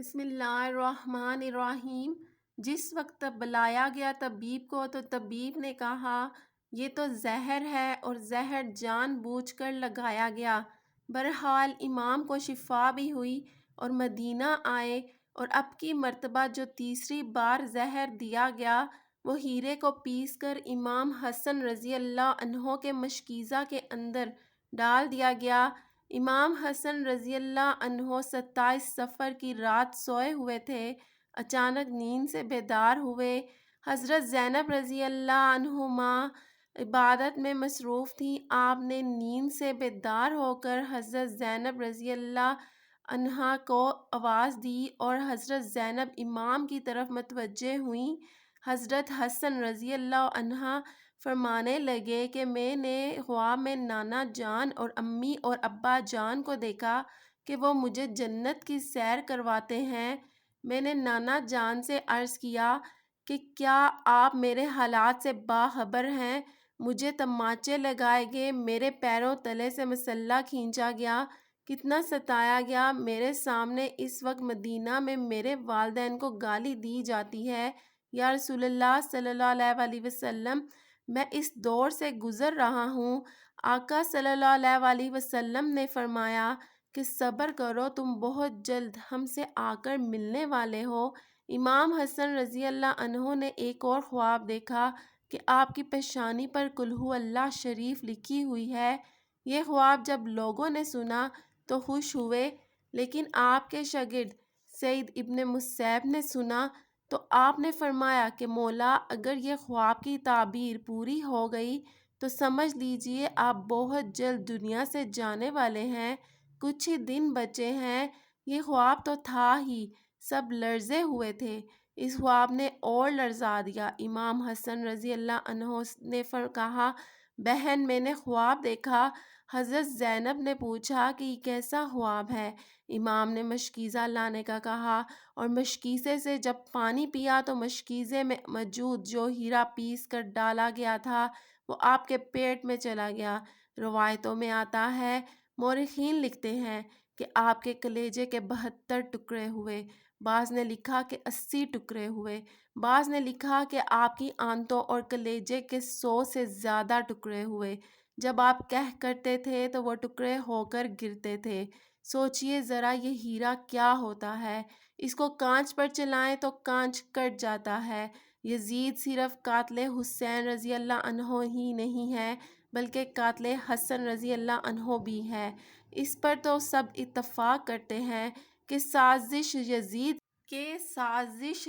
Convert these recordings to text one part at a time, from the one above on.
بسم اللہ الرحمن الرحیم۔ جس وقت بلایا گیا طبیب کو تو طبیب نے کہا یہ تو زہر ہے اور زہر جان بوجھ کر لگایا گیا۔ بہرحال امام کو شفا بھی ہوئی اور مدینہ آئے، اور اب کی مرتبہ جو تیسری بار زہر دیا گیا وہ ہیرے کو پیس کر امام حسن رضی اللہ عنہ کے مشکیزہ کے اندر ڈال دیا گیا۔ امام حسن رضی اللہ عنہ 27 صفر کی رات سوئے ہوئے تھے، اچانک نیند سے بیدار ہوئے۔ حضرت زینب رضی اللہ عنہما عبادت میں مصروف تھیں۔ آپ نے نیند سے بیدار ہو کر حضرت زینب رضی اللہ عنہا کو آواز دی اور حضرت زینب امام کی طرف متوجہ ہوئیں۔ حضرت حسن رضی اللہ عنہ فرمانے لگے کہ میں نے خواب میں نانا جان اور امی اور ابا جان کو دیکھا کہ وہ مجھے جنت کی سیر کرواتے ہیں۔ میں نے نانا جان سے عرض کیا کہ کیا آپ میرے حالات سے باخبر ہیں؟ مجھے تماچے لگائے گئے، میرے پیروں تلے سے مسلح کھینچا گیا، کتنا ستایا گیا۔ میرے سامنے اس وقت مدینہ میں میرے والدین کو گالی دی جاتی ہے۔ یا رسول اللہ صلی اللہ علیہ وسلم، میں اس دور سے گزر رہا ہوں۔ آقا صلی اللہ علیہ وسلم نے فرمایا کہ صبر کرو، تم بہت جلد ہم سے آ کر ملنے والے ہو۔ امام حسن رضی اللہ عنہ نے ایک اور خواب دیکھا کہ آپ کی پیشانی پر قل ھو اللہ شریف لکھی ہوئی ہے۔ یہ خواب جب لوگوں نے سنا تو خوش ہوئے، لیکن آپ کے شاگرد سعید ابن مسیب نے سنا تو آپ نے فرمایا کہ مولا، اگر یہ خواب کی تعبیر پوری ہو گئی تو سمجھ لیجئے آپ بہت جلد دنیا سے جانے والے ہیں، کچھ ہی دن بچے ہیں۔ یہ خواب تو تھا ہی، سب لرزے ہوئے تھے۔ اس خواب نے اور لرزا دیا۔ امام حسن رضی اللہ عنہ نے کہا، بہن میں نے خواب دیکھا۔ حضرت زینب نے پوچھا کہ یہ کیسا خواب ہے؟ امام نے مشکیزہ لانے کا کہا، اور مشکیزے سے جب پانی پیا تو مشکیزے میں موجود جو ہیرا پیس کر ڈالا گیا تھا وہ آپ کے پیٹ میں چلا گیا۔ روایتوں میں آتا ہے، مورخین لکھتے ہیں کہ آپ کے کلیجے کے 72 ٹکڑے ہوئے، بعض نے لکھا کہ 80 ٹکڑے ہوئے، بعض نے لکھا کہ آپ کی آنتوں اور کلیجے کے 100 سے زیادہ ٹکڑے ہوئے۔ جب آپ کہہ کرتے تھے تو وہ ٹکڑے ہو کر گرتے تھے۔ سوچئے ذرا یہ ہیرا کیا ہوتا ہے، اس کو کانچ پر چلائیں تو کانچ کٹ جاتا ہے۔ یزید صرف قاتل حسین رضی اللہ عنہ ہی نہیں ہے بلکہ قاتل حسن رضی اللہ عنہ بھی ہے۔ اس پر تو سب اتفاق کرتے ہیں کہ سازش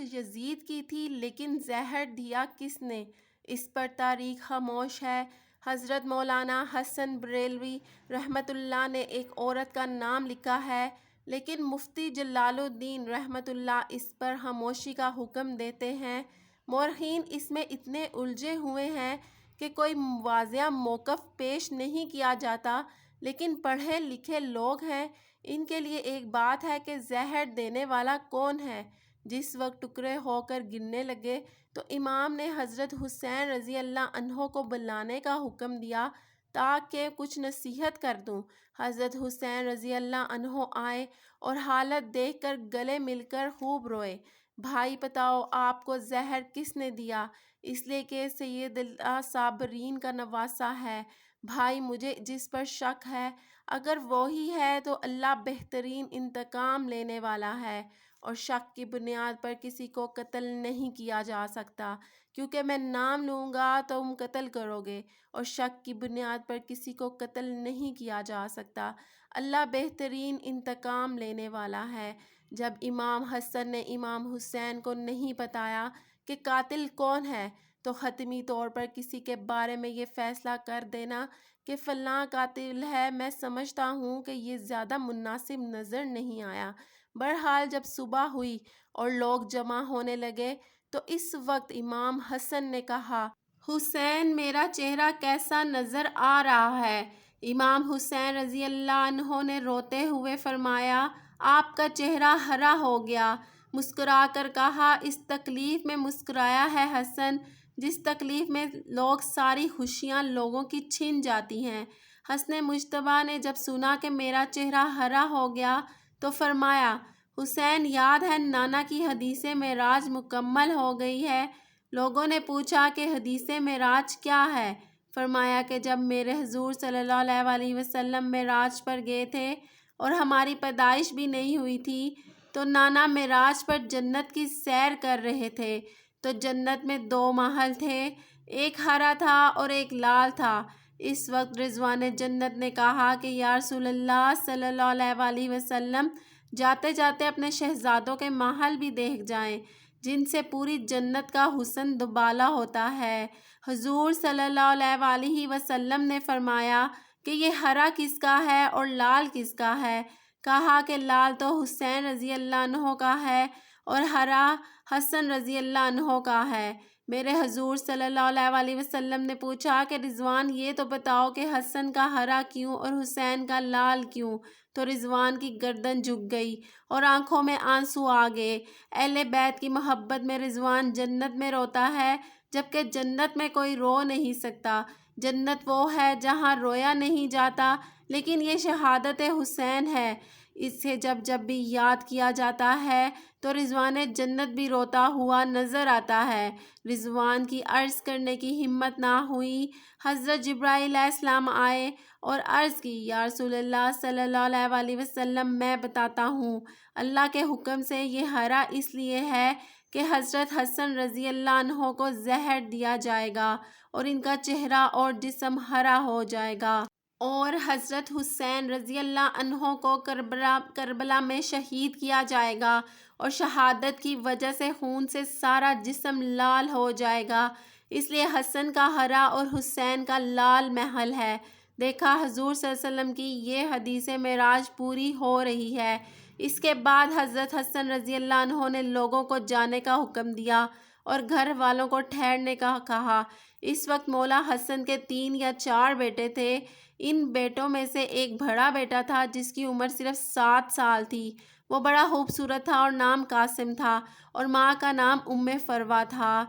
یزید کی تھی، لیکن زہر دیا کس نے، اس پر تاریخ خاموش ہے۔ حضرت مولانا حسن بریلوی رحمۃ اللہ نے ایک عورت کا نام لکھا ہے، لیکن مفتی جلال الدین رحمۃ اللہ اس پر خاموشی کا حکم دیتے ہیں۔ مورخین اس میں اتنے الجھے ہوئے ہیں کہ کوئی واضح موقف پیش نہیں کیا جاتا، لیکن پڑھے لکھے لوگ ہیں، ان کے لیے ایک بات ہے کہ زہر دینے والا کون ہے۔ جس وقت ٹکڑے ہو کر گرنے لگے تو امام نے حضرت حسین رضی اللہ عنہ کو بلانے کا حکم دیا تاکہ کچھ نصیحت کر دوں۔ حضرت حسین رضی اللہ عنہ آئے اور حالت دیکھ کر گلے مل کر خوب روئے۔ بھائی بتاؤ آپ کو زہر کس نے دیا؟ اس لیے کہ سید الصابرین کا نواسہ ہے۔ بھائی مجھے جس پر شک ہے، اگر وہی ہے تو اللہ بہترین انتقام لینے والا ہے، اور شک کی بنیاد پر کسی کو قتل نہیں کیا جا سکتا، کیونکہ میں نام لوں گا تو تم قتل کرو گے، اور شک کی بنیاد پر کسی کو قتل نہیں کیا جا سکتا۔ اللہ بہترین انتقام لینے والا ہے۔ جب امام حسن نے امام حسین کو نہیں بتایا کہ قاتل کون ہے تو حتمی طور پر کسی کے بارے میں یہ فیصلہ کر دینا کہ فلاں قاتل ہے، میں سمجھتا ہوں کہ یہ زیادہ مناسب نظر نہیں آیا۔ بہرحال جب صبح ہوئی اور لوگ جمع ہونے لگے تو اس وقت امام حسن نے کہا، حسین میرا چہرہ کیسا نظر آ رہا ہے؟ امام حسین رضی اللہ عنہ نے روتے ہوئے فرمایا، آپ کا چہرہ ہرا ہو گیا۔ مسکرا کر کہا، اس تکلیف میں مسکرایا ہے حسن جس تکلیف میں لوگ ساری خوشیاں لوگوں کی چھن جاتی ہیں۔ حسن مجتبیٰ نے جب سنا کہ میرا چہرہ ہرا ہو گیا تو فرمایا، حسین یاد ہے نانا کی حدیث معراج مکمل ہو گئی ہے؟ لوگوں نے پوچھا کہ حدیث معراج کیا ہے؟ فرمایا کہ جب میرے حضور صلی اللہ علیہ وسلم معراج پر گئے تھے اور ہماری پیدائش بھی نہیں ہوئی تھی تو نانا معراج پر جنت کی سیر کر رہے تھے، تو جنت میں 2 محل تھے، ایک ہرا تھا اور ایک لال تھا۔ اس وقت رضوان جنت نے کہا کہ یا رسول اللہ صلی اللہ علیہ وسلم، جاتے جاتے اپنے شہزادوں کے محل بھی دیکھ جائیں جن سے پوری جنت کا حسن دوبالا ہوتا ہے۔ حضور صلی اللہ علیہ وسلم نے فرمایا کہ یہ ہرا کس کا ہے اور لال کس کا ہے؟ کہا کہ لال تو حسین رضی اللہ عنہ کا ہے اور ہرا حسن رضی اللہ عنہ کا ہے۔ میرے حضور صلی اللہ علیہ وسلم نے پوچھا کہ رضوان یہ تو بتاؤ کہ حسن کا ہرا کیوں اور حسین کا لال کیوں؟ تو رضوان کی گردن جھک گئی اور آنکھوں میں آنسو آ گئے۔ اہل بیت کی محبت میں رضوان جنت میں روتا ہے، جبکہ جنت میں کوئی رو نہیں سکتا۔ جنت وہ ہے جہاں رویا نہیں جاتا، لیکن یہ شہادت حسین ہے۔ اسے جب جب بھی یاد کیا جاتا ہے تو رضوان جنت بھی روتا ہوا نظر آتا ہے۔ رضوان کی عرض کرنے کی ہمت نہ ہوئی۔ حضرت جبرائیل علیہ السلام آئے اور عرض کی، یا رسول اللہ صلی اللہ علیہ وسلم، میں بتاتا ہوں، اللہ کے حکم سے یہ ہرا اس لیے ہے کہ حضرت حسن رضی اللہ عنہ کو زہر دیا جائے گا اور ان کا چہرہ اور جسم ہرا ہو جائے گا، اور حضرت حسین رضی اللہ عنہ کو کربلا میں شہید کیا جائے گا اور شہادت کی وجہ سے خون سے سارا جسم لال ہو جائے گا، اس لیے حسن کا ہرا اور حسین کا لال محل ہے۔ دیکھا حضور صلی اللہ علیہ وسلم کی یہ حدیث معراج پوری ہو رہی ہے۔ اس کے بعد حضرت حسن رضی اللہ عنہ نے لوگوں کو جانے کا حکم دیا اور گھر والوں کو ٹھہرنے کا کہا۔ اس وقت مولا حسن کے 3 یا 4 بیٹے تھے۔ ان بیٹوں میں سے ایک بڑا بیٹا تھا جس کی عمر صرف 7 سال تھی۔ وہ بڑا خوبصورت تھا اور نام قاسم تھا، اور ماں کا نام فروہ تھا۔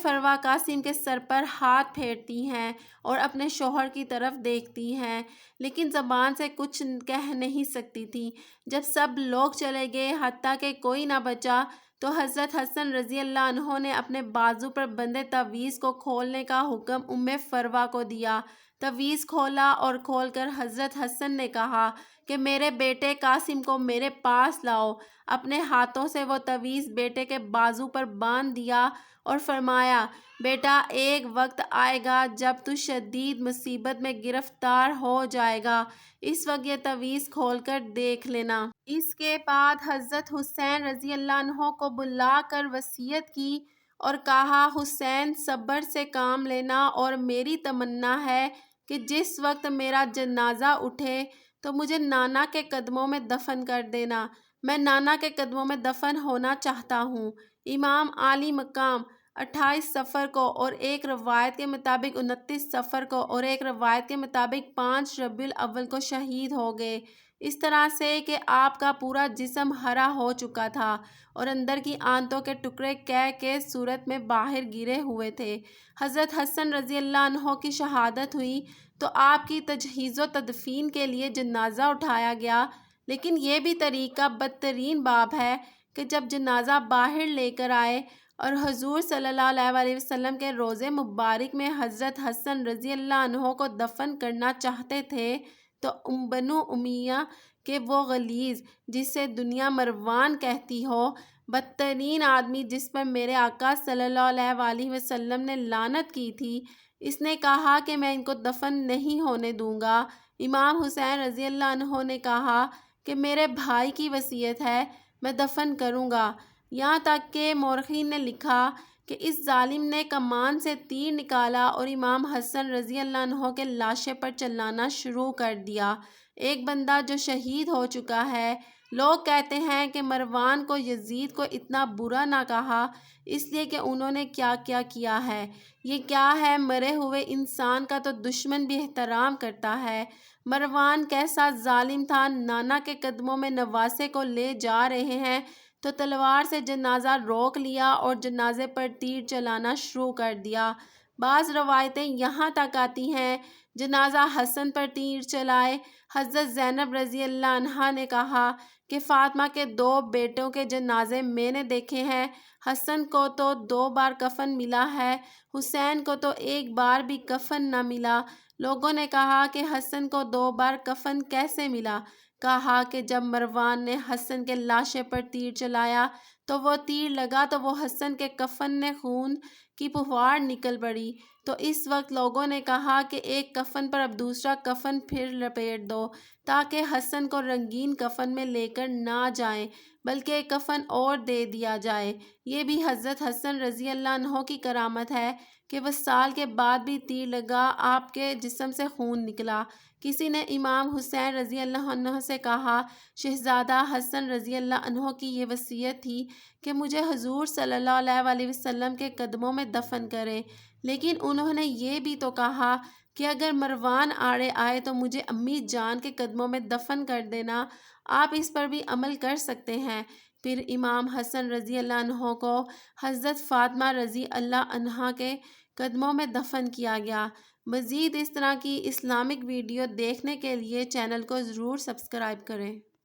فروہ قاسم کے سر پر ہاتھ پھیرتی ہیں اور اپنے شوہر کی طرف دیکھتی ہیں، لیکن زبان سے کچھ کہہ نہیں سکتی تھی۔ جب سب لوگ چلے گئے، حتیٰ کہ کوئی نہ بچا، تو حضرت حسن رضی اللہ عنہ نے اپنے بازو پر بندھے تعویذ کو کھولنے کا حکم فروہ کو دیا۔ تعویذ کھولا اور کھول کر حضرت حسن نے کہا کہ میرے بیٹے قاسم کو میرے پاس لاؤ۔ اپنے ہاتھوں سے وہ تعویذ بیٹے کے بازو پر باندھ دیا اور فرمایا، بیٹا ایک وقت آئے گا جب تو شدید مصیبت میں گرفتار ہو جائے گا، اس وقت یہ تعویذ کھول کر دیکھ لینا۔ اس کے بعد حضرت حسین رضی اللہ عنہ کو بلا کر وصیت کی اور کہا، حسین صبر سے کام لینا، اور میری تمنا ہے کہ جس وقت میرا جنازہ اٹھے تو مجھے نانا کے قدموں میں دفن کر دینا۔ میں نانا کے قدموں میں دفن ہونا چاہتا ہوں۔ امام عالی مقام 28 صفر کو اور ایک روایت کے مطابق 29 صفر کو اور ایک روایت کے مطابق 5 ربیع الاول کو شہید ہو گئے، اس طرح سے کہ آپ کا پورا جسم ہرا ہو چکا تھا اور اندر کی آنتوں کے ٹکڑے قے کے صورت میں باہر گرے ہوئے تھے۔ حضرت حسن رضی اللہ عنہ کی شہادت ہوئی تو آپ کی تجہیز و تدفین کے لیے جنازہ اٹھایا گیا، لیکن یہ بھی طریقہ بدترین باب ہے کہ جب جنازہ باہر لے کر آئے اور حضور صلی اللہ علیہ وسلم کے روضے مبارک میں حضرت حسن رضی اللہ عنہ کو دفن کرنا چاہتے تھے تو بنو امیہ کہ وہ غلیظ، جسے دنیا مروان کہتی ہو، بدترین آدمی جس پر میرے آقا صلی اللہ علیہ وسلم نے لعنت کی تھی، اس نے کہا کہ میں ان کو دفن نہیں ہونے دوں گا۔ امام حسین رضی اللہ عنہ نے کہا کہ میرے بھائی کی وصیت ہے، میں دفن کروں گا، یہاں تک کہ مورخین نے لکھا کہ اس ظالم نے کمان سے تیر نکالا اور امام حسن رضی اللہ عنہ کے لاشے پر چلانا شروع کر دیا۔ ایک بندہ جو شہید ہو چکا ہے، لوگ کہتے ہیں کہ مروان کو یزید کو اتنا برا نہ کہا اس لیے کہ انہوں نے کیا کیا کیا ہے۔ یہ کیا ہے، مرے ہوئے انسان کا تو دشمن بھی احترام کرتا ہے۔ مروان کیسا ظالم تھا، نانا کے قدموں میں نواسے کو لے جا رہے ہیں تو تلوار سے جنازہ روک لیا اور جنازے پر تیر چلانا شروع کر دیا۔ بعض روایتیں یہاں تک آتی ہیں، جنازہ حسن پر تیر چلائے۔ حضرت زینب رضی اللہ عنہا نے کہا کہ فاطمہ کے 2 بیٹوں کے جنازے میں نے دیکھے ہیں۔ حسن کو تو 2 بار کفن ملا ہے، حسین کو تو 1 بار بھی کفن نہ ملا۔ لوگوں نے کہا کہ حسن کو 2 بار کفن کیسے ملا؟ کہا کہ جب مروان نے حسن کے لاشے پر تیر چلایا تو وہ تیر لگا تو وہ حسن کے کفن نے خون کی پھوار نکل پڑی۔ تو اس وقت لوگوں نے کہا کہ ایک کفن پر اب دوسرا کفن پھر لپیٹ دو تاکہ حسن کو رنگین کفن میں لے کر نہ جائیں بلکہ ایک کفن اور دے دیا جائے۔ یہ بھی حضرت حسن رضی اللہ عنہ کی کرامت ہے کہ وصال کے بعد بھی تیر لگا آپ کے جسم سے خون نکلا۔ کسی نے امام حسین رضی اللہ عنہ سے کہا، شہزادہ حسن رضی اللہ عنہ کی یہ وصیت تھی کہ مجھے حضور صلی اللہ علیہ وآلہ وسلم کے قدموں میں دفن کریں، لیکن انہوں نے یہ بھی تو کہا کہ اگر مروان آڑے آئے تو مجھے امی جان کے قدموں میں دفن کر دینا، آپ اس پر بھی عمل کر سکتے ہیں۔ پھر امام حسن رضی اللہ عنہ کو حضرت فاطمہ رضی اللہ عنہا کے قدموں میں دفن کیا گیا۔ مزید اس طرح کی اسلامک ویڈیو دیکھنے کے لیے چینل کو ضرور سبسکرائب کریں۔